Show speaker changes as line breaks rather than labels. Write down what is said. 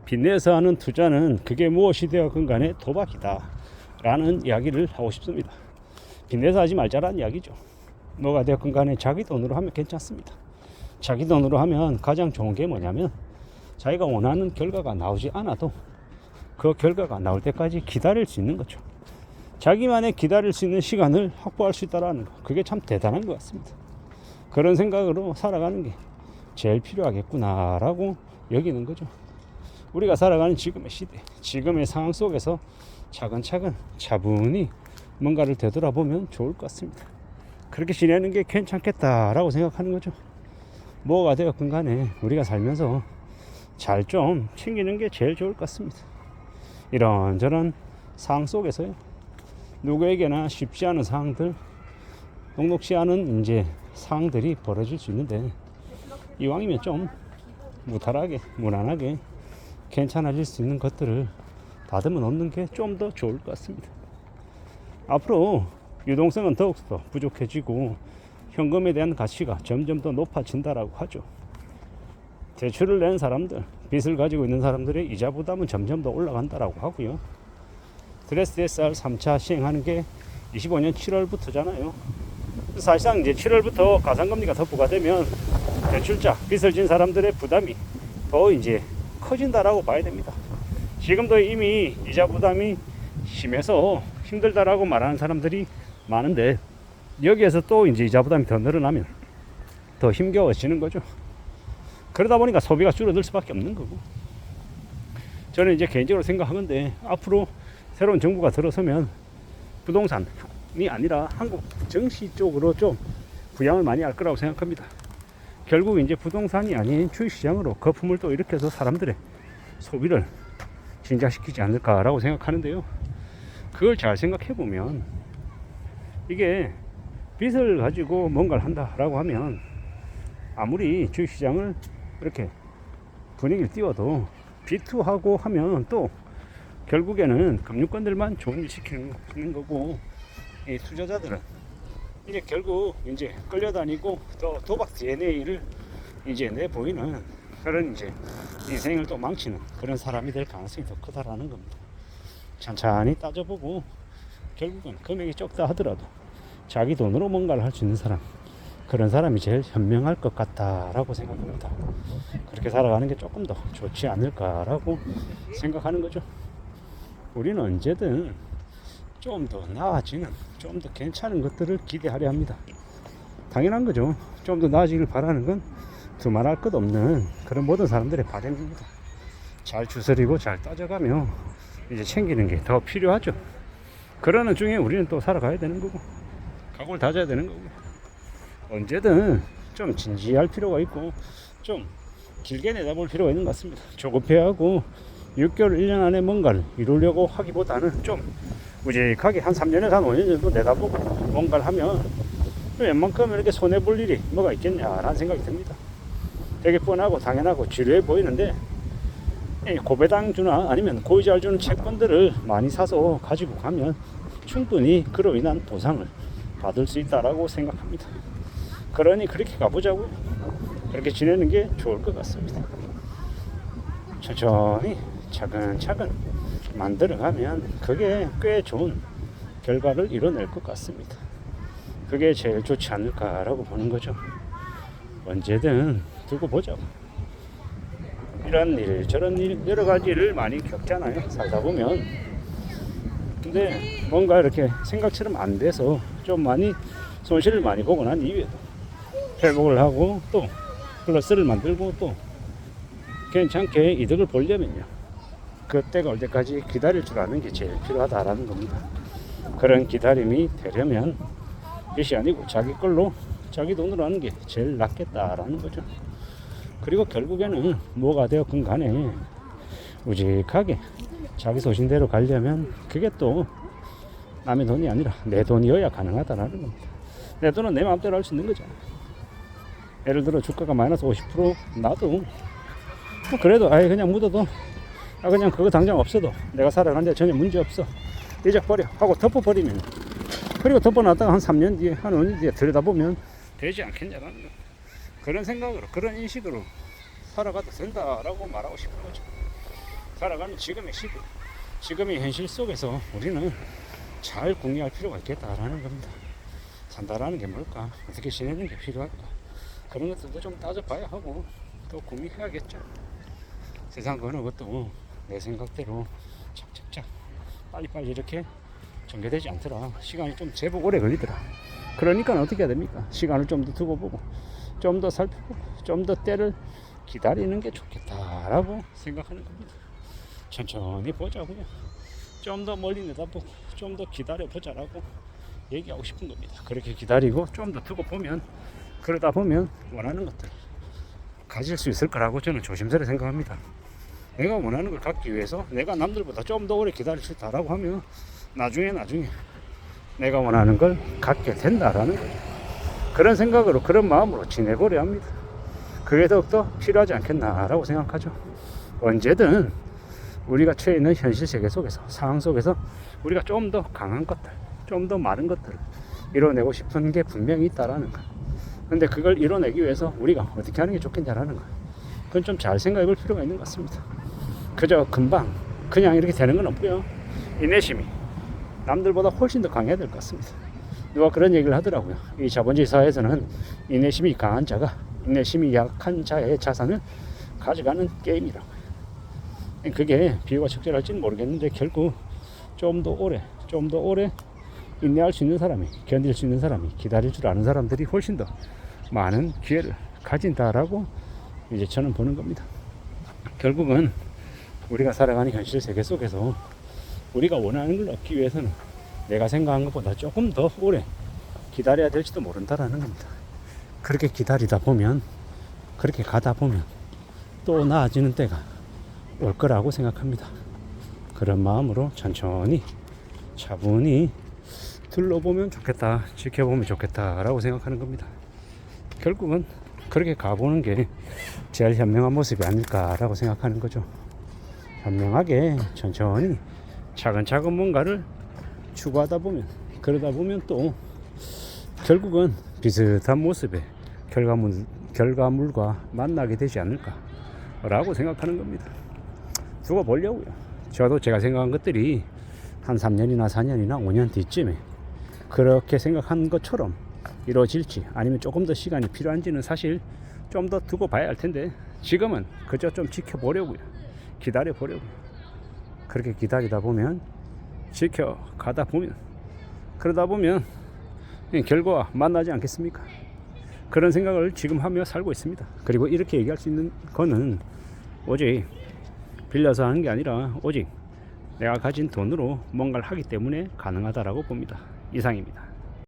빚내서 하는 투자는 그게 무엇이 되었건 간에 도박이다 라는 이야기를 하고 싶습니다. 빚내서 하지 말자라는 이야기죠. 뭐가 되었건 간에 자기 돈으로 하면 괜찮습니다. 자기 돈으로 하면 가장 좋은 게 뭐냐면 자기가 원하는 결과가 나오지 않아도 그 결과가 나올 때까지 기다릴 수 있는 거죠. 자기만의 기다릴 수 있는 시간을 확보할 수 있다는 거, 그게 참 대단한 것 같습니다. 그런 생각으로 살아가는 게 제일 필요하겠구나 라고 여기는 거죠. 우리가 살아가는 지금의 시대, 지금의 상황 속에서 차근차근 차분히 뭔가를 되돌아보면 좋을 것 같습니다. 그렇게 지내는 게 괜찮겠다라고 생각하는 거죠. 뭐가 되었건 간에 우리가 살면서 잘 좀 챙기는 게 제일 좋을 것 같습니다. 이런저런 상황 속에서요, 누구에게나 쉽지 않은 상황들, 녹록지 않은 이제 상황들이 벌어질 수 있는데, 이왕이면 좀 무탈하게 무난하게 괜찮아질 수 있는 것들을 다듬어 놓는 게 좀 더 좋을 것 같습니다. 앞으로 유동성은 더욱더 부족해지고 현금에 대한 가치가 점점 더 높아진다라고 하죠. 대출을 낸 사람들, 빚을 가지고 있는 사람들의 이자 부담은 점점 더 올라간다라고 하고요. 드레스 DSR 3차 시행하는 게 25년 7월부터잖아요. 사실상 이제 7월부터 가상금리가 더 부과되면 대출자, 빚을 진 사람들의 부담이 더 이제 커진다라고 봐야 됩니다. 지금도 이미 이자 부담이 심해서 힘들다라고 말하는 사람들이 많은데, 여기에서 또 이제 이자 부담이 더 늘어나면 더 힘겨워지는 거죠. 그러다 보니까 소비가 줄어들 수밖에 없는 거고, 저는 이제 개인적으로 생각하는데, 앞으로 새로운 정부가 들어서면 부동산이 아니라 한국 증시 쪽으로 좀 부양을 많이 할 거라고 생각합니다. 결국 이제 부동산이 아닌 주식시장으로 거품을 또 일으켜서 사람들의 소비를 진작시키지 않을까라고 생각하는데요. 그걸 잘 생각해 보면, 이게 빚을 가지고 뭔가를 한다라고 하면 아무리 주식시장을 이렇게 분위기를 띄워도 비투하고 하면 또 결국에는 금융권들만 좋은 일 시키는 거고, 이 투자자들은 이제 결국 이제 끌려다니고 또 도박 DNA를 이제 내보이는 그런 이제 인생을 또 망치는 그런 사람이 될 가능성이 더 크다라는 겁니다. 천천히 따져보고 결국은 금액이 적다 하더라도 자기 돈으로 뭔가를 할 수 있는 사람, 그런 사람이 제일 현명할 것 같다라고 생각합니다. 그렇게 살아가는 게 조금 더 좋지 않을까라고 생각하는 거죠. 우리는 언제든 좀 더 나아지는, 좀 더 괜찮은 것들을 기대하려 합니다. 당연한 거죠. 좀 더 나아지길 바라는 건 두말할 것 없는 그런 모든 사람들의 바람입니다. 잘 추스리고 잘 따져가며 이제 챙기는 게 더 필요하죠. 그러는 중에 우리는 또 살아가야 되는 거고, 각오를 다져야 되는 거고, 언제든 좀 진지할 필요가 있고 좀 길게 내다볼 필요가 있는 것 같습니다. 조급해하고 6개월 1년 안에 뭔가를 이루려고 하기보다는 좀 무직하게 한 3년에서 한 5년 정도 내다보고 뭔가를 하면 웬만큼 이렇게 손해볼 일이 뭐가 있겠냐라는 생각이 듭니다. 되게 뻔하고 당연하고 지루해 보이는데, 고배당주나 아니면 고이자를 주는 채권들을 많이 사서 가지고 가면 충분히 그로 인한 보상을 받을 수 있다라고 생각합니다. 그러니 그렇게 가보자고요. 그렇게 지내는 게 좋을 것 같습니다. 천천히 차근차근 만들어가면 그게 꽤 좋은 결과를 이뤄낼 것 같습니다. 그게 제일 좋지 않을까라고 보는 거죠. 언제든 두고 보자고. 이런 일 저런 일 여러 가지 일을 많이 겪잖아요, 살다 보면. 근데 뭔가 이렇게 생각처럼 안 돼서 좀 많이 손실을 많이 보고 난 이후에도 회복을 하고 또 플러스를 만들고 또 괜찮게 이득을 보려면요, 그때가 올 때까지 기다릴 줄 아는 게 제일 필요하다라는 겁니다. 그런 기다림이 되려면 빚이 아니고 자기 걸로 자기 돈으로 하는 게 제일 낫겠다라는 거죠. 그리고 결국에는 뭐가 되었건 간에 우직하게 자기 소신대로 가려면 그게 또 남의 돈이 아니라 내 돈이어야 가능하다라는 겁니다. 내 돈은 내 마음대로 할 수 있는 거잖아. 예를 들어 주가가 마이너스 50% 나도 뭐 그래도 아예 그냥 묻어도, 그냥 그거 당장 없어도 내가 살아가는데 전혀 문제 없어, 잊어버려 하고 덮어버리면, 그리고 덮어놨다가 한 3년 뒤에 한 5년 뒤에 들여다보면 되지 않겠냐라는 거. 그런 생각으로 그런 인식으로 살아가도 된다라고 말하고 싶은 거죠. 살아가는 지금의 시대, 지금의 현실 속에서 우리는 잘 궁리할 필요가 있겠다라는 겁니다. 산다라는 게 뭘까? 어떻게 지내는 게 필요할까? 그런 것들도 좀 따져봐야 하고 또 궁리해야겠죠. 세상 어느 것도 내 생각대로 착착착 빨리빨리 이렇게 전개되지 않더라. 시간이 좀 제법 오래 걸리더라. 그러니까 어떻게 해야 됩니까? 시간을 좀 더 두고 보고 좀 더 살펴보고 좀 더 때를 기다리는 게 좋겠다라고 생각하는 겁니다. 천천히 보자고요. 좀 더 멀리 내다보고 좀 더 기다려 보자라고 얘기하고 싶은 겁니다. 그렇게 기다리고 좀 더 두고 보면 그러다 보면 원하는 것들 가질 수 있을 거라고 저는 조심스레 생각합니다. 내가 원하는 걸 갖기 위해서 내가 남들보다 좀 더 오래 기다릴 수 있다라고 하면 나중에 내가 원하는 걸 갖게 된다라는 거죠. 그런 생각으로 그런 마음으로 지내고려 합니다. 그게 더욱더 필요하지 않겠나라고 생각하죠. 언제든 우리가 처해 있는 현실 세계 속에서 상황 속에서 우리가 좀 더 강한 것들 좀 더 많은 것들을 이뤄내고 싶은 게 분명히 있다라는 거. 근데 그걸 이뤄내기 위해서 우리가 어떻게 하는 게 좋겠냐라는 거. 그건 좀 잘 생각해 볼 필요가 있는 것 같습니다. 그저 금방 그냥 이렇게 되는 건 없고요. 인내심이 남들보다 훨씬 더 강해야 될 것 같습니다. 누가 그런 얘기를 하더라고요. 이 자본주의 사회에서는 인내심이 강한 자가 인내심이 약한 자의 자산을 가져가는 게임이라고. 그게 비유가 적절할지는 모르겠는데 결국 좀 더 오래 인내할 수 있는 사람이, 견딜 수 있는 사람이, 기다릴 줄 아는 사람들이 훨씬 더 많은 기회를 가진다라고 이제 저는 보는 겁니다. 결국은 우리가 살아가는 현실 세계 속에서 우리가 원하는 걸 얻기 위해서는 내가 생각한 것보다 조금 더 오래 기다려야 될지도 모른다라는 겁니다. 그렇게 기다리다 보면, 그렇게 가다 보면 또 나아지는 때가 올 거라고 생각합니다. 그런 마음으로 천천히 차분히 둘러보면 좋겠다, 지켜보면 좋겠다라고 생각하는 겁니다. 결국은 그렇게 가보는 게 제일 현명한 모습이 아닐까라고 생각하는 거죠. 현명하게 천천히 차근차근 뭔가를 추구하다 보면, 그러다 보면 또 결국은 비슷한 모습의 결과물과 만나게 되지 않을까라고 생각하는 겁니다. 두고 보려고요. 저도 제가 생각한 것들이 한 3년이나 4년이나 5년 뒤쯤에 그렇게 생각한 것처럼 이루어질지 아니면 조금 더 시간이 필요한지는 사실 좀 더 두고 봐야 할 텐데 지금은 그저 좀 지켜보려고요. 기다려 보려고요. 그렇게 기다리다 보면 지켜가다 보면 그러다 보면 결과와 만나지 않겠습니까? 그런 생각을 지금 하며 살고 있습니다. 그리고 이렇게 얘기할 수 있는 거는 오직 빌려서 하는 게 아니라 오직 내가 가진 돈으로 뭔가를 하기 때문에 가능하다라고 봅니다. 이상입니다.